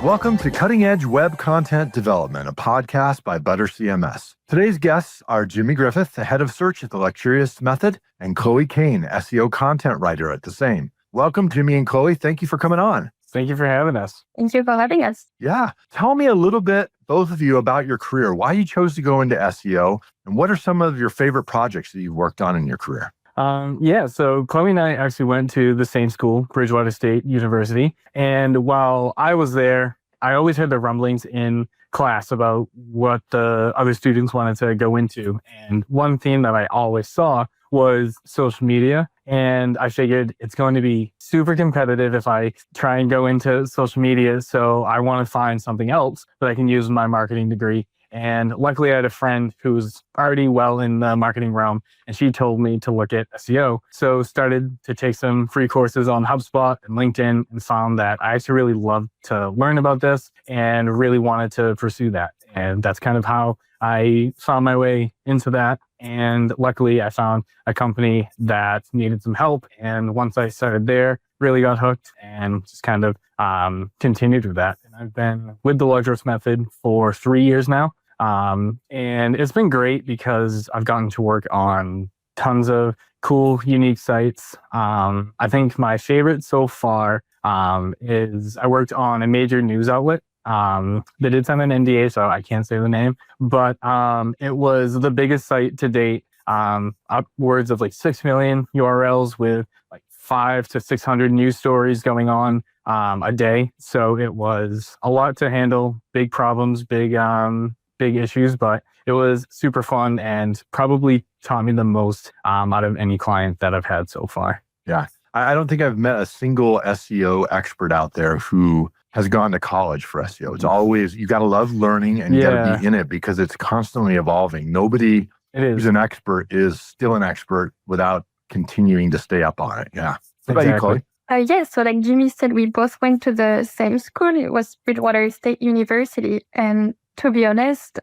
Welcome to Cutting Edge Web Content Development, a podcast by Butter CMS. Today's guests are Jimmy Griffith, the head of search at the Luxurist Method, and Chloe Kane, SEO content writer at the same. Welcome, Jimmy and Chloe. Thank you for coming on. Thank you for having us. Thank you for having us. Yeah. Tell me a little bit, both of you, about your career, why you chose to go into SEO, and what are some of your favorite projects that you've worked on in your career? So Chloe and I actually went to the same school, Bridgewater State University. And while I was there, I always heard the rumblings in class about what the other students wanted to go into. And one theme that I always saw was social media. And I figured it's going to be super competitive if I try and go into social media. So I want to find something else that I can use in my marketing degree. And luckily, I had a friend who was already well in the marketing realm, and she told me to look at SEO. So started to take some free courses on HubSpot and LinkedIn and found that I actually really loved to learn about this and really wanted to pursue that. And that's kind of how I found my way into that. And luckily, I found a company that needed some help. And once I started there, really got hooked and just kind of continued with that. And I've been with the Luxurist Method for 3 years now. And it's been great because I've gotten to work on tons of cool, unique sites. I think my favorite so far is I worked on a major news outlet. They did sign an NDA, so I can't say the name, but it was the biggest site to date, upwards of like 6 million URLs with like 500 to 600 news stories going on a day. So it was a lot to handle, big problems, big issues, but it was super fun and probably taught me the most out of any client that I've had so far. Yeah. I don't think I've met a single SEO expert out there who has gone to college for SEO. It's always, you got to love learning and you got to be in it because it's constantly evolving. Nobody who's an expert is still an expert without continuing to stay up on it. Yeah. What about you, Chloe? Yes, so like Jimmy said, we both went to the same school. It was Bridgewater State University. And to be honest,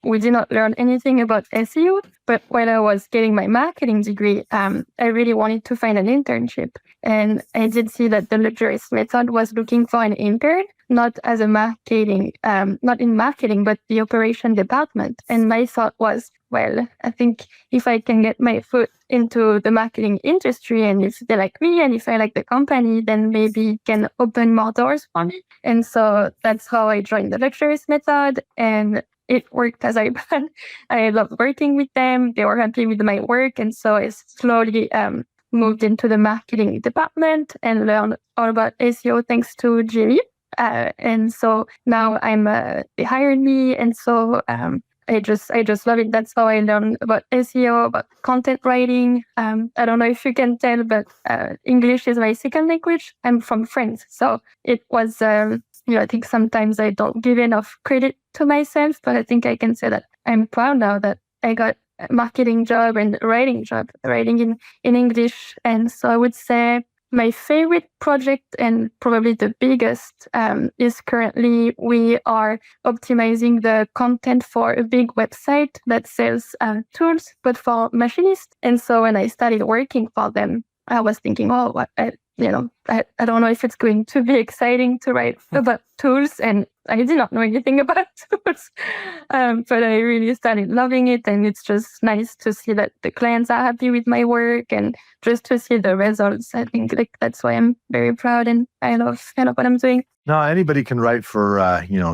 we did not learn anything about SEO, but when I was getting my marketing degree, I really wanted to find an internship. And I did see that the Luxurist Method was looking for an intern, not as a marketing, not in marketing, but the operation department. And my thought was, well, I think if I can get my foot into the marketing industry and if they like me and if I like the company, then maybe it can open more doors for me. And so that's how I joined the Luxurist Method. And it worked as I planned. I loved working with them. They were happy with my work. And so I slowly moved into the marketing department and learned all about SEO thanks to Jimmy. And so now they hired me. And so I just love it. That's how I learned about SEO, about content writing. I don't know if you can tell, but English is my second language. I'm from France. So it was, I think sometimes I don't give enough credit to myself, but I think I can say that I'm proud now that I got a marketing job and writing in English. And so I would say my favorite project and probably the biggest is currently we are optimizing the content for a big website that sells tools, but for machinists. And so when I started working for them, I was thinking, I don't know if it's going to be exciting to write about tools, and I did not know anything about tools, but I really started loving it, and it's just nice to see that the clients are happy with my work and just to see the results. I think that's why I'm very proud and I love what I'm doing. No, anybody can write for,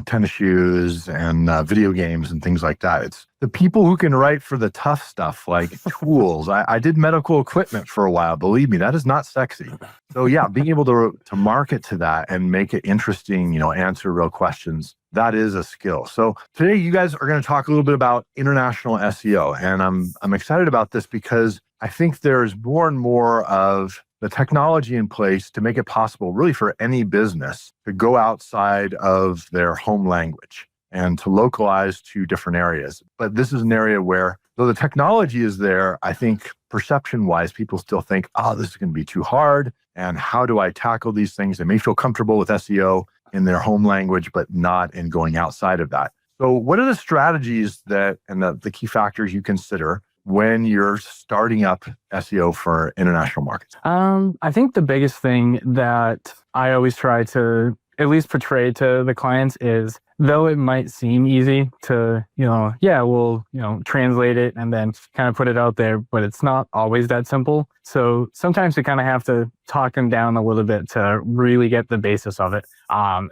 tennis shoes and video games and things like that. It's the people who can write for the tough stuff like tools. I did medical equipment for a while. Believe me, that is not sexy. So yeah, being able to market to that and make it interesting, answer real questions, that is a skill. So today you guys are going to talk a little bit about international SEO. And I'm excited about this because I think there's more and more of the technology in place to make it possible really for any business to go outside of their home language and to localize to different areas. But this is an area where, though the technology is there, I think perception-wise, people still think, this is going to be too hard. And how do I tackle these things? They may feel comfortable with SEO in their home language, but not in going outside of that. So what are the strategies and the key factors you consider when you're starting up SEO for international markets? I think the biggest thing that I always try to at least portray to the clients is, though it might seem easy to, we'll, translate it and then kind of put it out there, but it's not always that simple. So sometimes we kind of have to talk them down a little bit to really get the basis of it,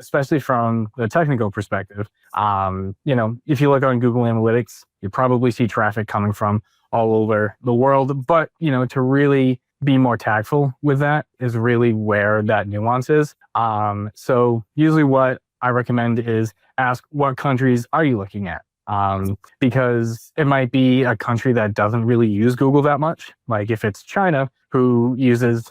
especially from the technical perspective. If you look on Google Analytics, you probably see traffic coming from all over the world, but, to really be more tactful with that is really where that nuance is. So usually what I recommend is ask, what countries are you looking at? Because it might be a country that doesn't really use Google that much. Like if it's China who uses,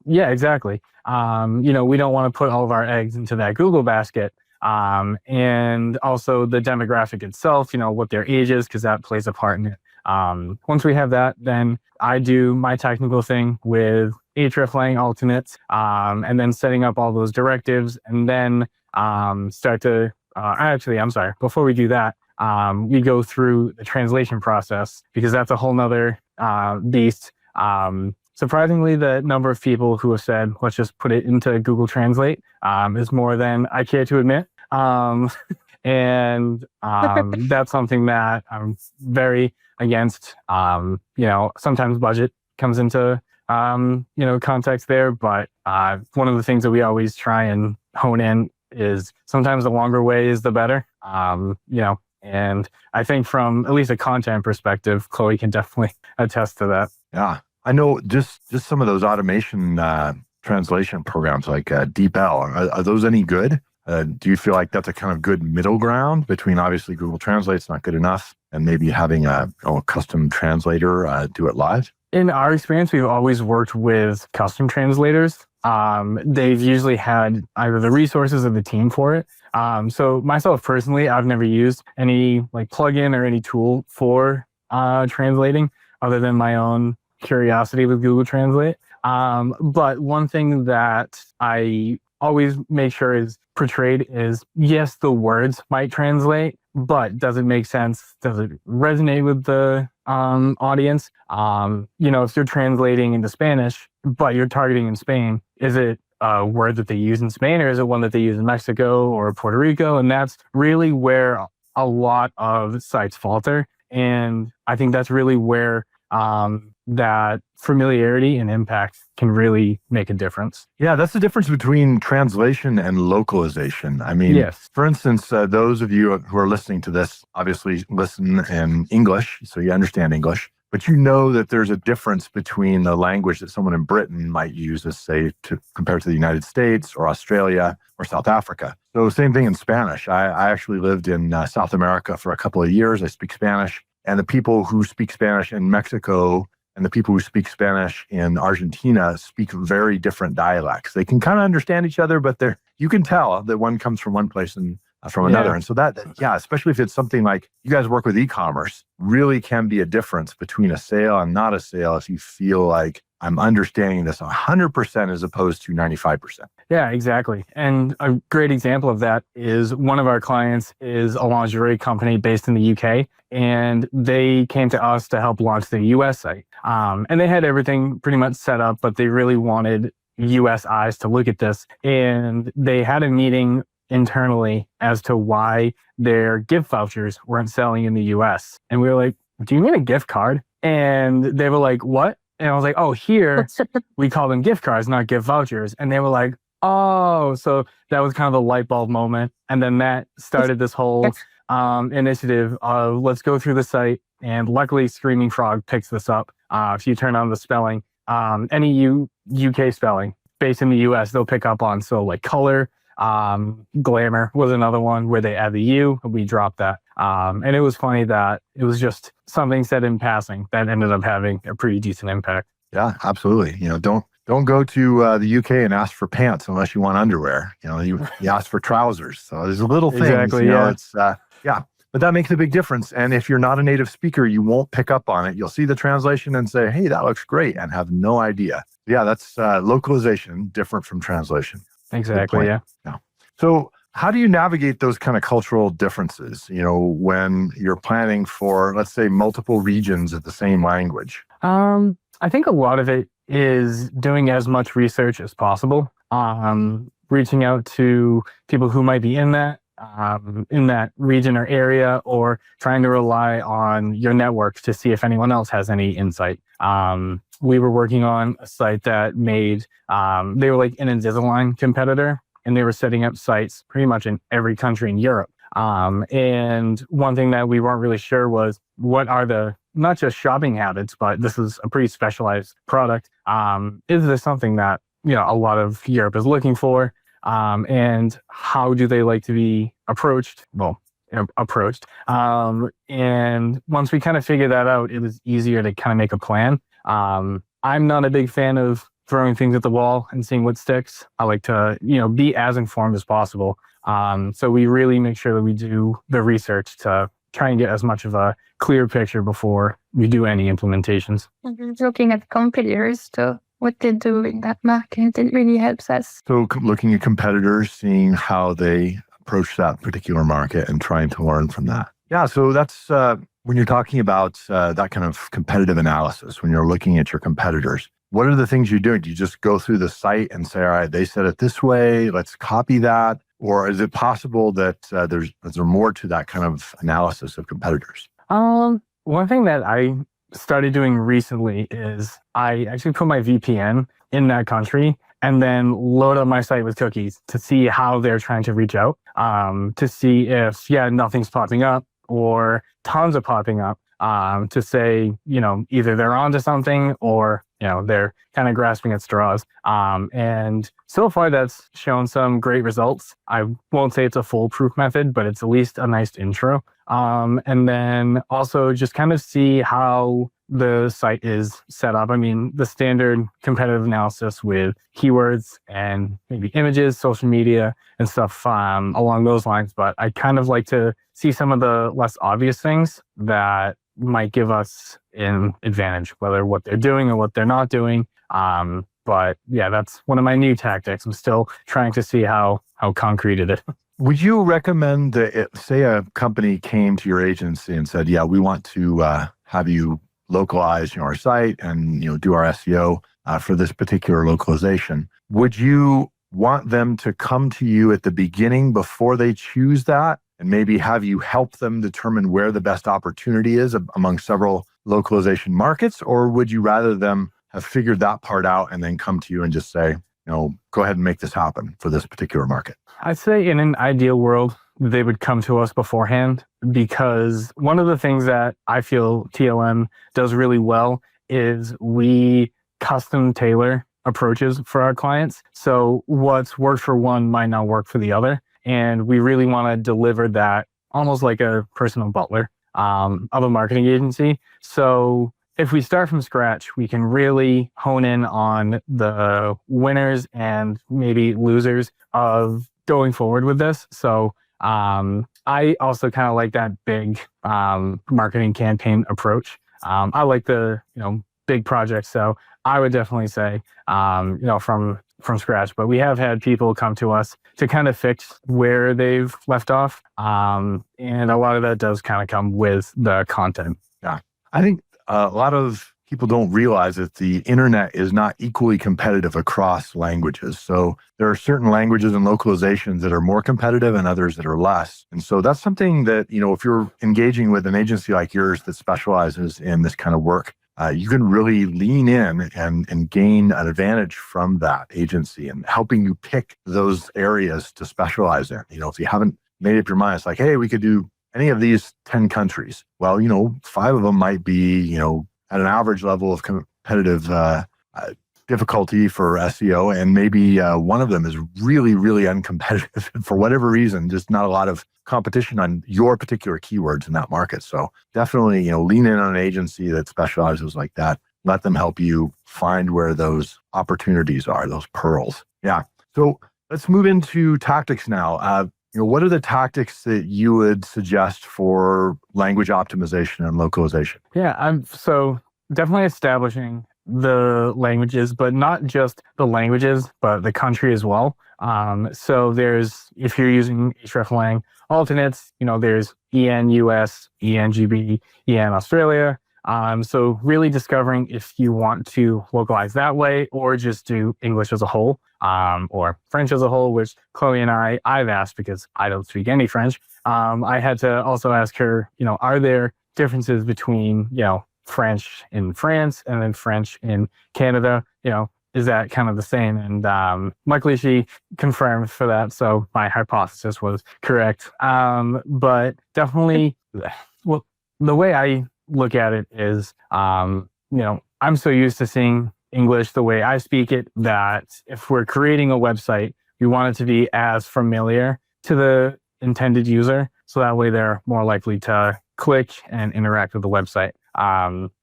exactly. We don't want to put all of our eggs into that Google basket. And also the demographic itself, what their age is, because that plays a part in it. Once we have that, then I do my technical thing with hreflang alternates, and then setting up all those directives, and then start to, before we do that, we go through the translation process, because that's a whole nother beast. Surprisingly, the number of people who have said, let's just put it into Google Translate, is more than I care to admit. And that's something that I'm very against. Sometimes budget comes into, context there, but one of the things that we always try and hone in is sometimes the longer way is the better. And I think from at least a content perspective, Chloe can definitely attest to that. Yeah. I know just some of those automation translation programs like DeepL, are those any good? Do you feel like that's a kind of good middle ground between obviously Google Translate's not good enough and maybe having a custom translator do it live? In our experience, we've always worked with custom translators. They've usually had either the resources or the team for it. So myself personally, I've never used any plugin or any tool for translating other than my own curiosity with Google Translate. But one thing that I always make sure is portrayed is, yes, the words might translate, but does it make sense? Does it resonate with the audience? If you're translating into Spanish, but you're targeting in Spain, is it a word that they use in Spain, or is it one that they use in Mexico or Puerto Rico? And that's really where a lot of sites falter. And I think that's really where that familiarity and impact can really make a difference. Yeah, that's the difference between translation and localization. I mean, yes. For instance, those of you who are listening to this obviously listen in English, so you understand English, but you know that there's a difference between the language that someone in Britain might use as, say, compared to the United States or Australia or South Africa. So same thing in Spanish. I actually lived in South America for a couple of years. I speak Spanish, and the people who speak Spanish in Mexico and the people who speak Spanish in Argentina speak very different dialects. They can kind of understand each other, but you can tell that one comes from one place and from another. And so especially if it's something like you guys work with e-commerce, really can be a difference between a sale and not a sale if you feel like I'm understanding this 100% as opposed to 95%. Yeah, exactly. And a great example of that is one of our clients is a lingerie company based in the UK, and they came to us to help launch the US site. And they had everything pretty much set up, but they really wanted US eyes to look at this. And they had a meeting internally as to why their gift vouchers weren't selling in the US. And we were like, do you mean a gift card? And they were like, what? And I was like, oh, here we call them gift cards, not gift vouchers. And they were like, oh, so that was kind of the light bulb moment. And then that started this whole initiative of let's go through the site. And luckily, Screaming Frog picks this up. If you turn on the spelling, any UK spelling based in the US, they'll pick up on. So like color, glamour was another one where they add the U, and we dropped that. And it was funny that it was just something said in passing that ended up having a pretty decent impact. Yeah, absolutely. Don't go to the UK and ask for pants unless you want underwear. You ask for trousers. So there's little things. Exactly. It's but that makes a big difference. And if you're not a native speaker, you won't pick up on it. You'll see the translation and say, "Hey, that looks great," and have no idea. Yeah, that's localization, different from translation. Exactly. Yeah. So how do you navigate those kind of cultural differences, when you're planning for, let's say, multiple regions of the same language? I think a lot of it is doing as much research as possible. reaching out to people who might be in that region or area, or trying to rely on your network to see if anyone else has any insight. We were working on a site that made, they were like an Invisalign competitor, and they were setting up sites pretty much in every country in Europe. And one thing that we weren't really sure was, what are the, not just shopping habits, but this is a pretty specialized product. Is this something that, a lot of Europe is looking for? And how do they like to be approached? Well, approached. And once we kind of figured that out, it was easier to kind of make a plan. I'm not a big fan of throwing things at the wall and seeing what sticks. I like to, be as informed as possible. So we really make sure that we do the research to try and get as much of a clear picture before we do any implementations. Looking at competitors to what they do in that market, it really helps us. So looking at competitors, seeing how they approach that particular market and trying to learn from that. Yeah, so that's when you're talking about that kind of competitive analysis, when you're looking at your competitors, what are the things you do? Do you just go through the site and say, all right, they said it this way, let's copy that? Or is it possible that there's more to that kind of analysis of competitors? One thing that I started doing recently is I actually put my VPN in that country and then load up my site with cookies to see how they're trying to reach out, to see if, nothing's popping up or tons are popping up, to say, either they're onto something or, they're kind of grasping at straws. And so far that's shown some great results. I won't say it's a foolproof method, but it's at least a nice intro. And then also just kind of see how the site is set up. I mean, the standard competitive analysis with keywords and maybe images, social media and stuff along those lines. But I kind of like to see some of the less obvious things that might give us an advantage, whether what they're doing or what they're not doing. But yeah, that's one of my new tactics. I'm still trying to see how concrete it is. Would you recommend that, say a company came to your agency and said, yeah, we want to have you localize our site and do our SEO for this particular localization? Would you want them to come to you at the beginning before they choose that, and maybe have you help them determine where the best opportunity is among several localization markets? Or would you rather them have figured that part out and then come to you and just say, go ahead and make this happen for this particular market? I'd say in an ideal world, they would come to us beforehand, because one of the things that I feel TLM does really well is we custom tailor approaches for our clients. So what's worked for one might not work for the other. And we really want to deliver that almost like a personal butler of a marketing agency. So if we start from scratch, we can really hone in on the winners and maybe losers of going forward with this. So I also kind of like that big marketing campaign approach. I like the big projects. So I would definitely say from scratch. But we have had people come to us to kind of fix where they've left off. And a lot of that does kind of come with the content. Yeah, I think a lot of people don't realize that the internet is not equally competitive across languages. So there are certain languages and localizations that are more competitive and others that are less. And so that's something that, if you're engaging with an agency like yours that specializes in this kind of work, you can really lean in and gain an advantage from that agency and helping you pick those areas to specialize in. If you haven't made up your mind, it's like, hey, we could do any of these 10 countries. Well, 5 of them might be, at an average level of competitive difficulty for SEO, and maybe one of them is really, really uncompetitive for whatever reason, just not a lot of competition on your particular keywords in that market. So definitely, lean in on an agency that specializes like that. Let them help you find where those opportunities are, those pearls. Yeah. So let's move into tactics now. What are the tactics that you would suggest for language optimization and localization? Yeah, so definitely establishing the languages, but not just the languages, but the country as well. So if you're using hreflang alternates, there's EN US, EN GB, EN Australia. So really discovering if you want to localize that way or just do English as a whole, or French as a whole, which Chloe and I've asked because I don't speak any French. I had to also ask her, are there differences between, French in France and then French in Canada? Is that kind of the same? And luckily she confirmed for that. So my hypothesis was correct. But definitely, well, the way I look at it is, I'm so used to seeing English the way I speak it that if we're creating a website, we want it to be as familiar to the intended user. So that way they're more likely to click and interact with the website.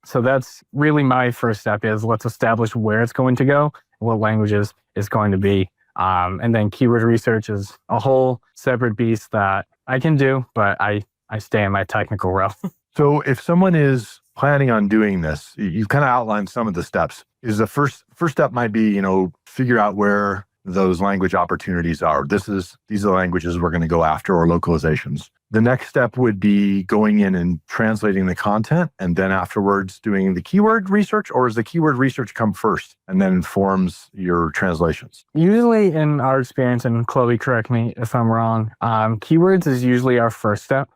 So that's really my first step is let's establish where it's going to go, what languages it's going to be. And then keyword research is a whole separate beast that I can do, but I stay in my technical realm. So if someone is planning on doing this, you've kind of outlined some of the steps. Is the first step might be, figure out where those language opportunities are. These are the languages we're going to go after, or localizations. The next step would be going in and translating the content, and then afterwards doing the keyword research, or does the keyword research come first and then informs your translations? Usually in our experience, and Chloe, correct me if I'm wrong, keywords is usually our first step.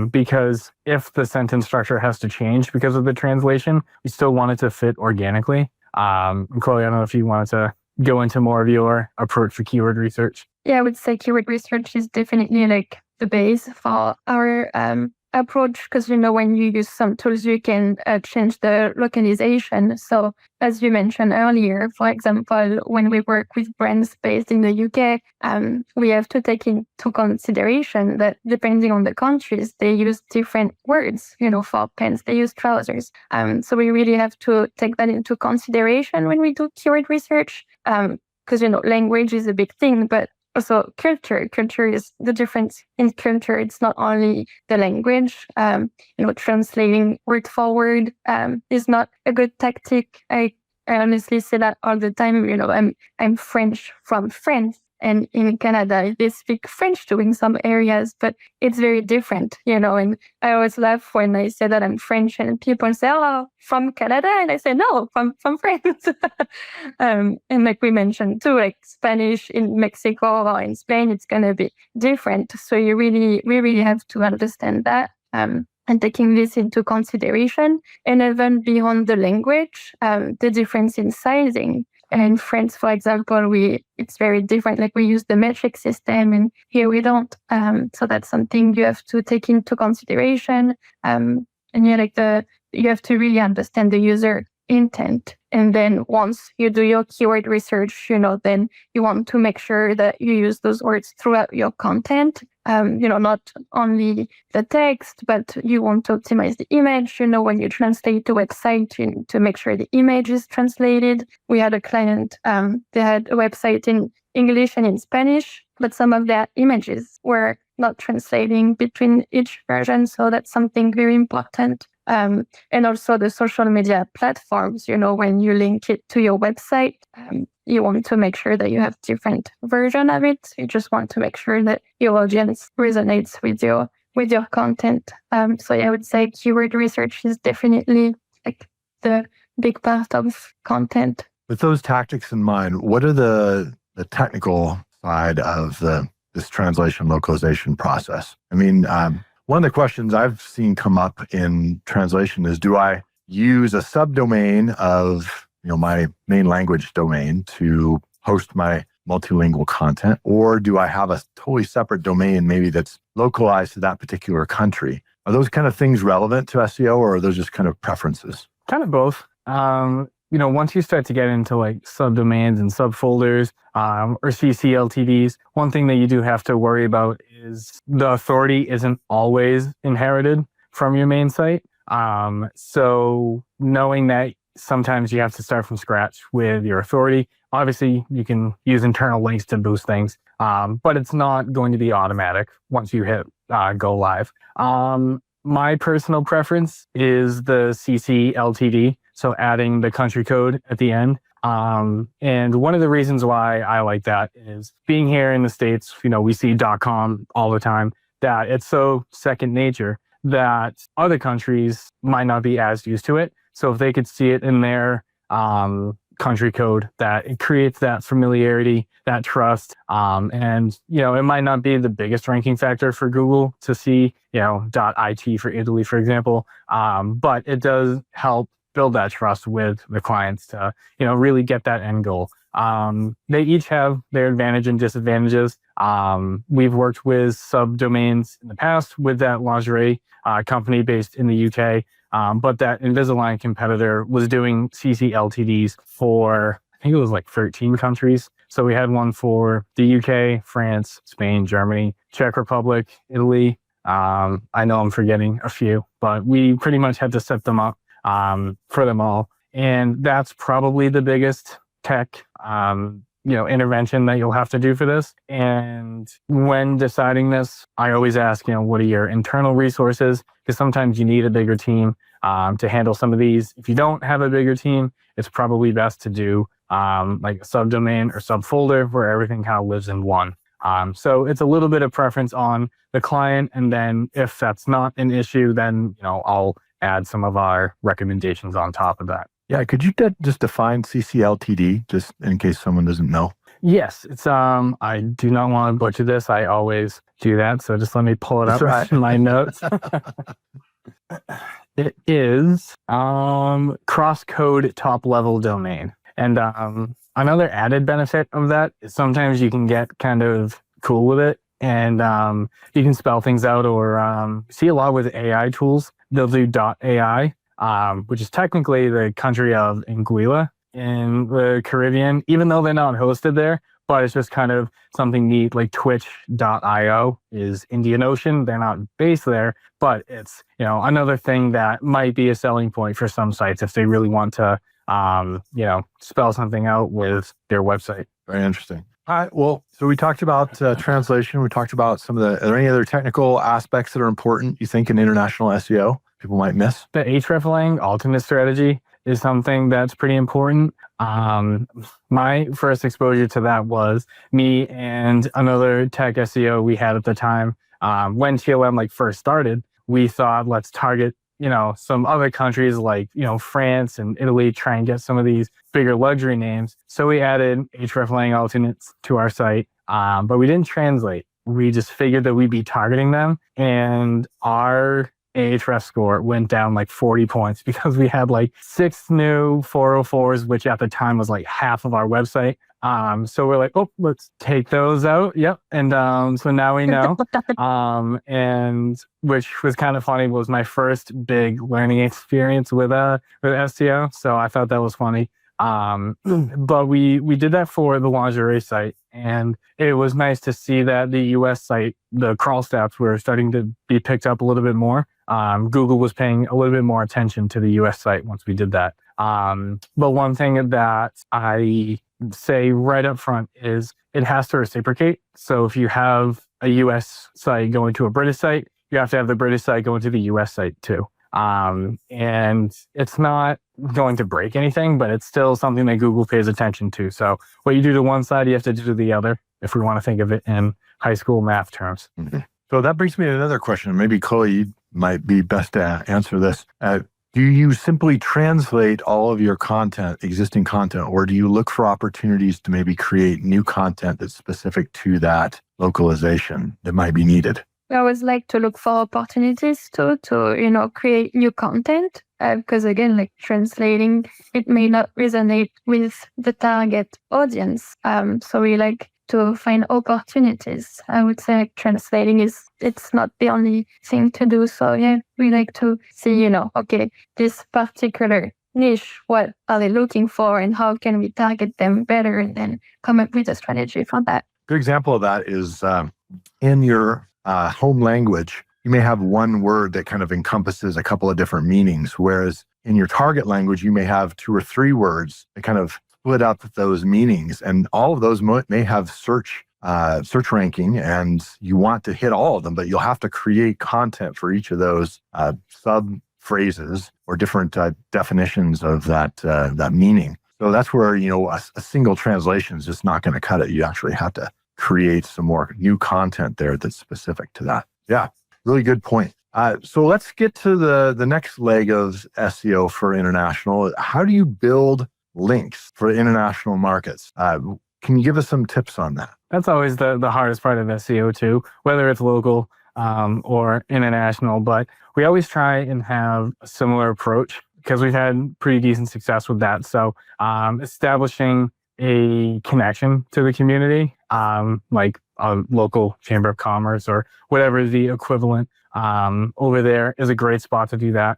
Because if the sentence structure has to change because of the translation, we still want it to fit organically. Chloe, I don't know if you wanted to go into more of your approach for keyword research. Yeah, I would say keyword research is definitely like the base for our approach, because when you use some tools, you can change the localization. So as you mentioned earlier, for example, when we work with brands based in the UK, we have to take into consideration that depending on the countries, they use different words. For pants, they use trousers. So we really have to take that into consideration when we do keyword research, because language is a big thing, but also culture. Culture is the difference in culture. It's not only the language. Translating word for word is not a good tactic. I honestly say that all the time. I'm French from France, and in Canada they speak French too in some areas, but it's very different. And I always laugh when I say that I'm French, and people say, "Oh, from Canada," and I say, "No, from France." And like we mentioned too, like Spanish in Mexico or in Spain, it's gonna be different. So we really have to understand that. And taking this into consideration, and even beyond the language, the difference in sizing. And in France, for example, it's very different. Like we use the metric system, and here we don't. So that's something you have to take into consideration. And you have to really understand the user intent. And then once you do your keyword research, then you want to make sure that you use those words throughout your content. Not only the text, but you want to optimize the image. When you translate the website, you need to make sure the image is translated. We had a client, they had a website in English and in Spanish, but some of their images were not translating between each version. So that's something very important. And also the social media platforms, when you link it to your website, you want to make sure that you have different version of it. You just want to make sure that your audience resonates with your content. So I would say keyword research is definitely like the big part of content. With those tactics in mind, what are the technical side of this translation localization process? I mean, one of the questions I've seen come up in translation is, do I use a subdomain of my main language domain to host my multilingual content, or do I have a totally separate domain maybe that's localized to that particular country? Are those kind of things relevant to SEO, or are those just kind of preferences? Kind of both. Once you start to get into like subdomains and subfolders or CCLTDs, one thing that you do have to worry about is the authority isn't always inherited from your main site. So knowing that sometimes you have to start from scratch with your authority. Obviously, you can use internal links to boost things, but it's not going to be automatic once you hit go live. My personal preference is the CCLTD, so adding the country code at the end. And one of the reasons why I like that is being here in the States, we see .com all the time, that it's so second nature that other countries might not be as used to it. So if they could see it in their country code, that it creates that familiarity, that trust. And, it might not be the biggest ranking factor for Google to see, .it for Italy, for example. But it does help build that trust with the clients to, really get that end goal. They each have their advantage and disadvantages. We've worked with subdomains in the past with that lingerie company based in the UK. But that Invisalign competitor was doing CCLTDs for, I think it was like 13 countries. So we had one for the UK, France, Spain, Germany, Czech Republic, Italy. I know I'm forgetting a few, but we pretty much had to set them up for them all. And that's probably the biggest tech intervention that you'll have to do for this. And when deciding this, I always ask, what are your internal resources? Because sometimes you need a bigger team to handle some of these. If you don't have a bigger team, it's probably best to do like a subdomain or subfolder where everything kind of lives in one. So it's a little bit of preference on the client. And then if that's not an issue, then, I'll add some of our recommendations on top of that. Yeah, could you just define CCLTD, just in case someone doesn't know? Yes, it's I do not want to butcher this. I always do that, so just let me pull it up in my notes. It is cross-code top-level domain. And another added benefit of that is sometimes you can get kind of cool with it, and you can spell things out, or see a lot with AI tools. They'll do .ai. Which is technically the country of Anguilla in the Caribbean, even though they're not hosted there, but it's just kind of something neat. Like Twitch.io is Indian Ocean. They're not based there, but it's, another thing that might be a selling point for some sites if they really want to, spell something out with their website. Very interesting. All right. Well, so we talked about translation. We talked about are there any other technical aspects that are important, you think, in international SEO? People might miss? The hreflang alternate strategy is something that's pretty important. My first exposure to that was me and another tech SEO we had at the time. When TLM first started, we thought, let's target, some other countries like, France and Italy, try and get some of these bigger luxury names. So we added hreflang alternates to our site, but we didn't translate. We just figured that we'd be targeting them, and our Ahref score went down 40 points because we had 6 new 404s, which at the time was half of our website. So we're like, let's take those out. Yep. And so now we know. And which was kind of funny, was my first big learning experience with SEO. So I thought that was funny. But we did that for the lingerie site, and it was nice to see that the US site, the crawl stats were starting to be picked up a little bit more. Google was paying a little bit more attention to the US site once we did that. But one thing that I say right up front is it has to reciprocate. So if you have a US site going to a British site, you have to have the British site going to the US site too. And it's not going to break anything, but it's still something that Google pays attention to. So what you do to one side, you have to do to the other, if we want to think of it in high school math terms. Mm-hmm. So that brings me to another question. Maybe Chloe, you might be best to answer this. Do you simply translate all of your content, existing content, or do you look for opportunities to maybe create new content that's specific to that localization that might be needed? I always like to look for opportunities to create new content, because again, translating, it may not resonate with the target audience. So we like to find opportunities. I would say translating it's not the only thing to do. So yeah, we like to see, okay, this particular niche, what are they looking for and how can we target them better, and then come up with a strategy for that. Good example of that is in your home language, you may have one word that kind of encompasses a couple of different meanings, whereas in your target language, you may have 2 or 3 words that kind of split up those meanings, and all of those may have search ranking, and you want to hit all of them, but you'll have to create content for each of those sub phrases or different definitions of that meaning. So that's where a single translation is just not going to cut it. You actually have to create some more new content there that's specific to that. Yeah, really good point. So let's get to the next leg of SEO for international. How do you build links for international markets? Can you give us some tips on that? That's always the hardest part of SEO too, whether it's local or international. But we always try and have a similar approach because we've had pretty decent success with that. So establishing a connection to the community, like a local chamber of commerce or whatever the equivalent over there, is a great spot to do that.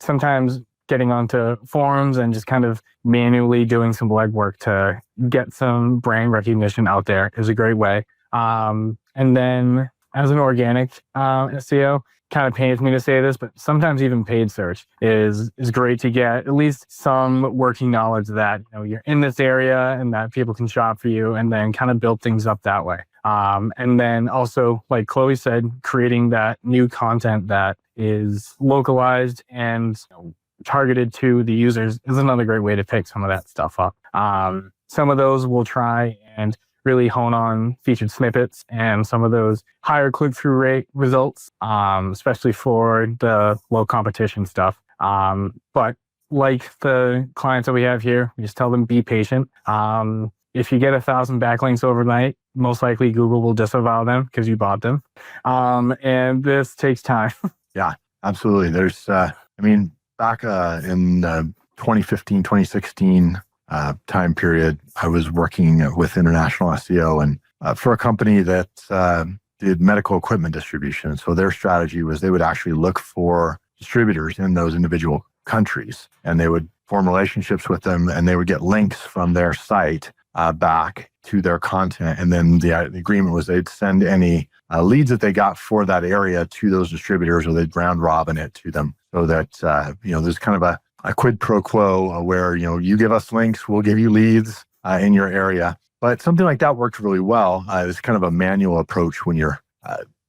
Sometimes getting onto forums and just kind of manually doing some legwork to get some brand recognition out there is a great way. And then as an organic SEO, kind of pains me to say this, but sometimes even paid search is great to get at least some working knowledge that you're in this area and that people can shop for you, and then kind of build things up that way. And then also, like Chloe said, creating that new content that is localized and targeted to the users is another great way to pick some of that stuff up. Some of those we'll try and really hone on featured snippets and some of those higher click-through rate results, especially for the low competition stuff. But like the clients that we have here, we just tell them be patient. If you get 1,000 backlinks overnight, most likely Google will disavow them because you bought them. And this takes time. Yeah, absolutely. There's, back in 2015, 2016 time period, I was working with international SEO and for a company that did medical equipment distribution. So their strategy was they would actually look for distributors in those individual countries, and they would form relationships with them, and they would get links from their site back to their content. And then the agreement was they'd send any leads that they got for that area to those distributors, or they'd round robin it to them, so that there's kind of a quid pro quo where you give us links, we'll give you leads in your area. But something like that worked really well. It's kind of a manual approach when you're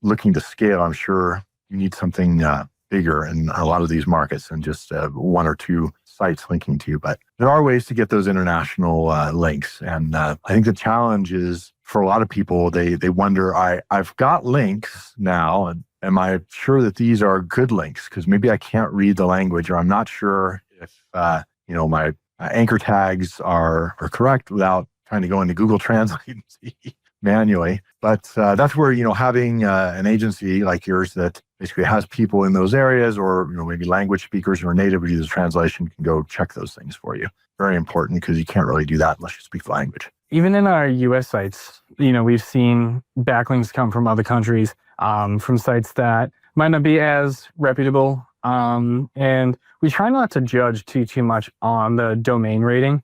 looking to scale. I'm sure you need something bigger in a lot of these markets than just one or two sites linking to you. But there are ways to get those international links. And I think the challenge is for a lot of people, they wonder, I've got links now, and am I sure that these are good links? Because maybe I can't read the language, or I'm not sure if my anchor tags are correct without trying to go into Google Translate and see manually. But that's where having an agency like yours that basically has people in those areas, or maybe language speakers or native use translation, can go check those things for you. Very important, because you can't really do that unless you speak the language. Even in our US sites, we've seen backlinks come from other countries, from sites that might not be as reputable. And we try not to judge too much on the domain rating,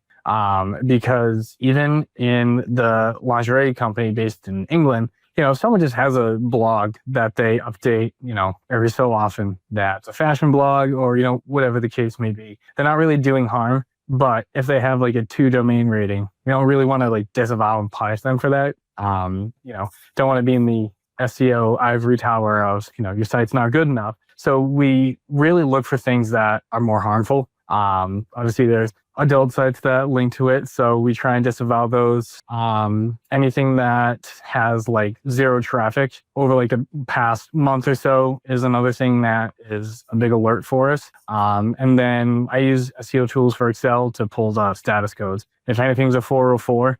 because even in the lingerie company based in England, if someone just has a blog that they update, every so often, that's a fashion blog or, whatever the case may be, they're not really doing harm. But if they have like a 2 domain rating, we don't really want to like disavow and punish them for that. Don't want to be in the SEO ivory tower of, your site's not good enough. So we really look for things that are more harmful. Obviously there's adult sites that link to it, so we try and disavow those. Anything that has like 0 traffic over like the past month or so is another thing that is a big alert for us. And then I use SEO tools for Excel to pull the status codes. If anything's a 404,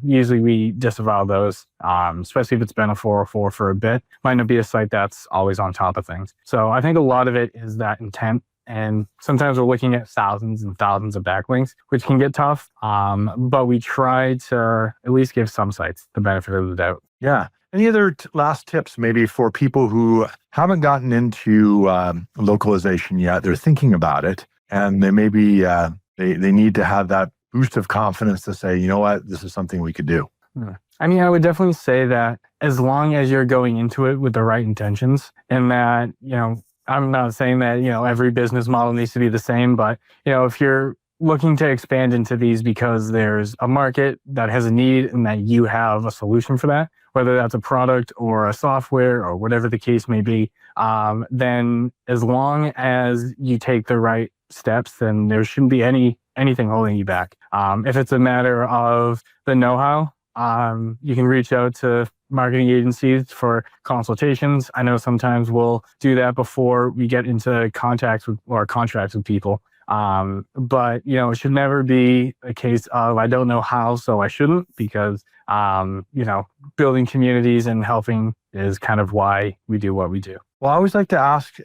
usually we disavow those, especially if it's been a 404 for a bit. Might not be a site that's always on top of things. So I think a lot of it is that intent. And sometimes we're looking at thousands and thousands of backlinks, which can get tough. But we try to at least give some sites the benefit of the doubt. Yeah. Any other last tips maybe for people who haven't gotten into localization yet? They're thinking about it, and they maybe they need to have that boost of confidence to say, this is something we could do. I would definitely say that as long as you're going into it with the right intentions, and that, I'm not saying that, every business model needs to be the same, but, if you're looking to expand into these because there's a market that has a need and that you have a solution for that, whether that's a product or a software or whatever the case may be, then as long as you take the right steps, then there shouldn't be anything holding you back. If it's a matter of the know-how, You can reach out to marketing agencies for consultations. I know sometimes we'll do that before we get into contracts with people. But it should never be a case of I don't know how, so I shouldn't, because building communities and helping is kind of why we do what we do. Well, I always like to ask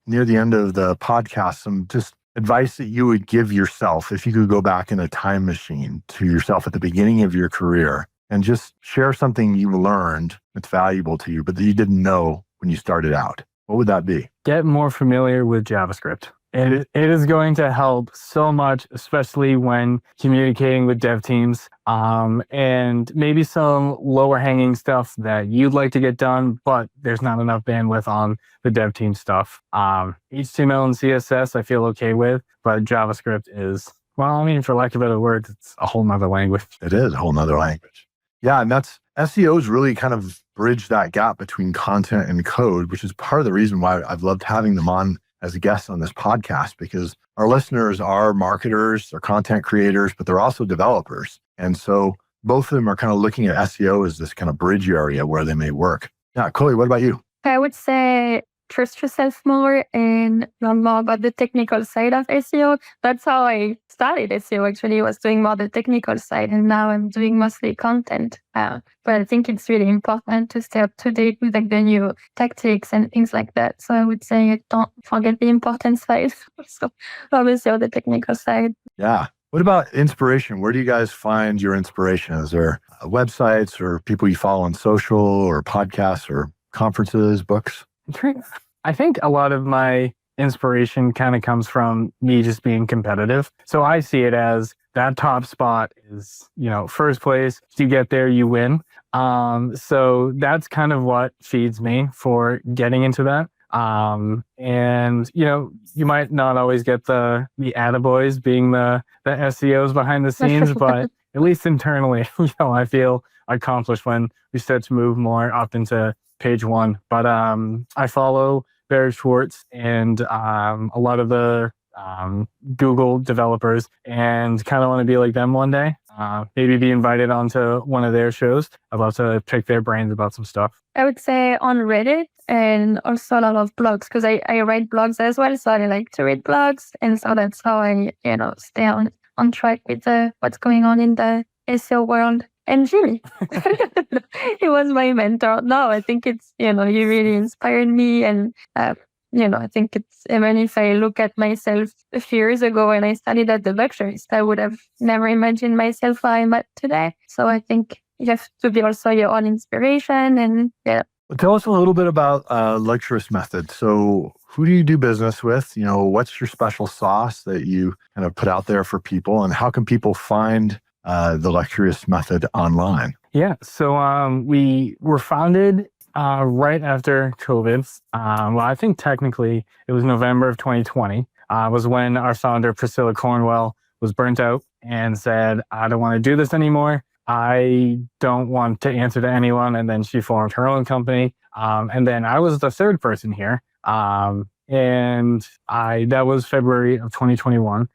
near the end of the podcast some just advice that you would give yourself if you could go back in a time machine to yourself at the beginning of your career and just share something you learned that's valuable to you, but that you didn't know when you started out. What would that be? Get more familiar with JavaScript. It is going to help so much, especially when communicating with dev teams, and maybe some lower hanging stuff that you'd like to get done, but there's not enough bandwidth on the dev team stuff. HTML and CSS I feel okay with, but JavaScript is, for lack of better words, it's a whole nother language. It is a whole nother language. Yeah, and that's SEO's really kind of bridged that gap between content and code, which is part of the reason why I've loved having them on as a guest on this podcast, because our listeners are marketers, they're content creators, but they're also developers. And so both of them are kind of looking at SEO as this kind of bridge area where they may work. Yeah, Chloe, what about you? I would say trust yourself more and learn more about the technical side of SEO. That's how I started SEO, actually, was doing more the technical side, and now I'm doing mostly content. But I think it's really important to stay up to date with the new tactics and things like that. So I would say don't forget the important side. So obviously on the technical side. Yeah. What about inspiration? Where do you guys find your inspiration? Is there websites or people you follow on social or podcasts or conferences, books? I think a lot of my inspiration kind of comes from me just being competitive. So I see it as that top spot is, first place. If you get there, you win. So that's kind of what feeds me for getting into that. And you might not always get the attaboys being the SEOs behind the scenes, but at least internally, I feel accomplished when we start to move more up into page one. But I follow Barry Schwartz and a lot of the Google developers, and kind of want to be like them one day. Maybe be invited onto one of their shows. I'd love to pick their brains about some stuff. I would say on Reddit, and also a lot of blogs, because I write blogs as well. So I like to read blogs. And so that's how I, stay on track with what's going on in the SEO world. And Jimmy, he was my mentor. No, I think it's, he really inspired me. And, I think it's, even if I look at myself a few years ago when I studied at the Luxurist, I would have never imagined myself where I'm at today. So I think you have to be also your own inspiration. And yeah. Well, tell us a little bit about Luxurist Method. So who do you do business with? What's your special sauce that you kind of put out there for people? And how can people find the Luxurist Method online? Yeah, so we were founded right after COVID. I think technically it was November of 2020 was when our founder, Priscilla Cornwell, was burnt out and said, I don't want to do this anymore. I don't want to answer to anyone. And then she formed her own company. And then I was the third person here. And that was February of 2021.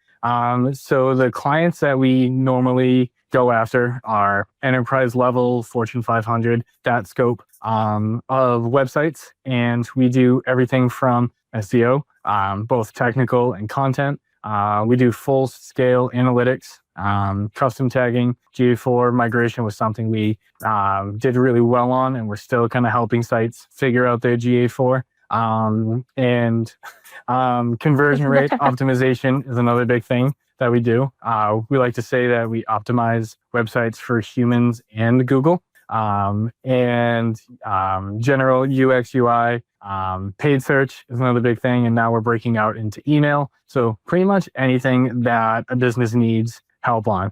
So the clients that we normally go after are enterprise level, Fortune 500, that scope of websites. And we do everything from SEO, both technical and content. We do full scale analytics, custom tagging. GA4 migration was something we did really well on, and we're still kind of helping sites figure out their GA4. And conversion rate optimization is another big thing that we do. We like to say that we optimize websites for humans and Google. And general UX, UI, paid search is another big thing. And now we're breaking out into email. So pretty much anything that a business needs help on,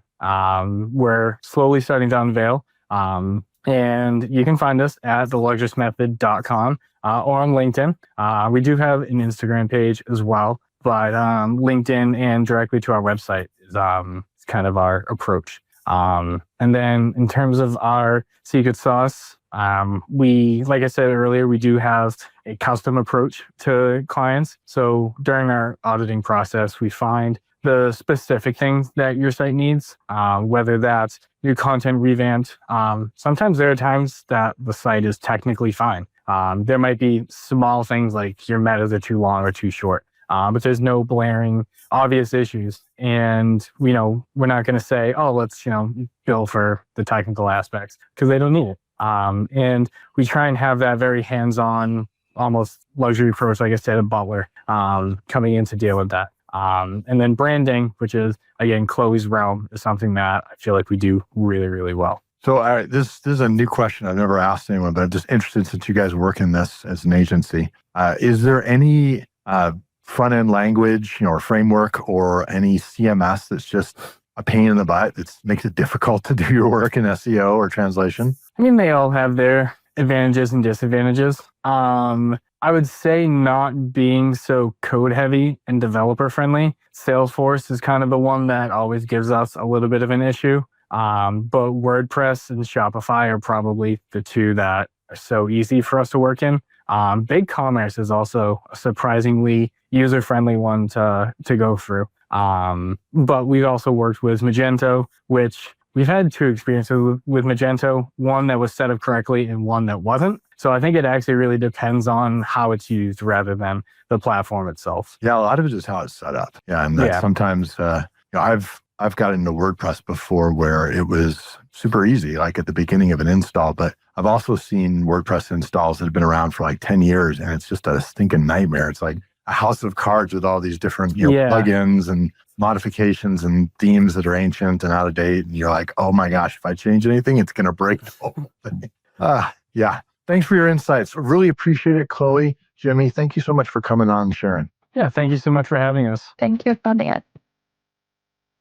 we're slowly starting to unveil. And you can find us at theluxuristmethod.com or on LinkedIn. We do have an Instagram page as well, but LinkedIn and directly to our website is kind of our approach. And then in terms of our secret sauce, we, like I said earlier, we do have a custom approach to clients. So during our auditing process, we find the specific things that your site needs, whether that's your content revamped. Sometimes there are times that the site is technically fine. There might be small things like your metas are too long or too short, but there's no blaring obvious issues. And, we're not going to say, oh, let's, bill for the technical aspects, because they don't need it. And we try and have that very hands-on, almost luxury approach, like I said, a butler, coming in to deal with that. And then branding, which is, again, Chloe's realm, is something that I feel like we do really, really well. So, all right, this is a new question I've never asked anyone, but I'm just interested since you guys work in this as an agency. Is there any front-end language, or framework, or any CMS that's just a pain in the butt that makes it difficult to do your work in SEO or translation? I mean, they all have their advantages and disadvantages. I would say not being so code heavy and developer friendly. Salesforce is kind of the one that always gives us a little bit of an issue. But WordPress and Shopify are probably the two that are so easy for us to work in. BigCommerce is also a surprisingly user-friendly one to go through. But we've also worked with Magento, which we've had two experiences with Magento, one that was set up correctly and one that wasn't. So I think it actually really depends on how it's used rather than the platform itself. Yeah, a lot of it is how it's set up. Yeah, and that sometimes I've gotten into WordPress before where it was super easy, like at the beginning of an install. But I've also seen WordPress installs that have been around for like 10 years, and it's just a stinking nightmare. It's like a house of cards with all these different plugins and modifications and themes that are ancient and out of date. And you're like, oh my gosh, if I change anything, it's going to break the whole thing. Yeah. Thanks for your insights. Really appreciate it, Chloe. Jimmy, thank you so much for coming on and sharing. Yeah, thank you so much for having us. Thank you for that.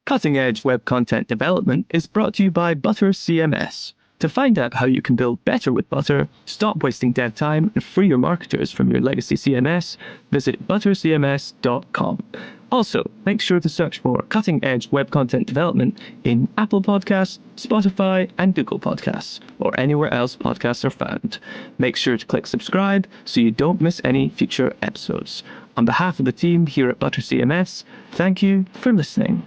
Cutting Edge Web Content Development is brought to you by Butter CMS. To find out how you can build better with Butter, stop wasting dev time, and free your marketers from your legacy CMS, visit buttercms.com. Also, make sure to search for Cutting Edge Web Content Development in Apple Podcasts, Spotify, and Google Podcasts, or anywhere else podcasts are found. Make sure to click subscribe so you don't miss any future episodes. On behalf of the team here at Butter CMS, thank you for listening.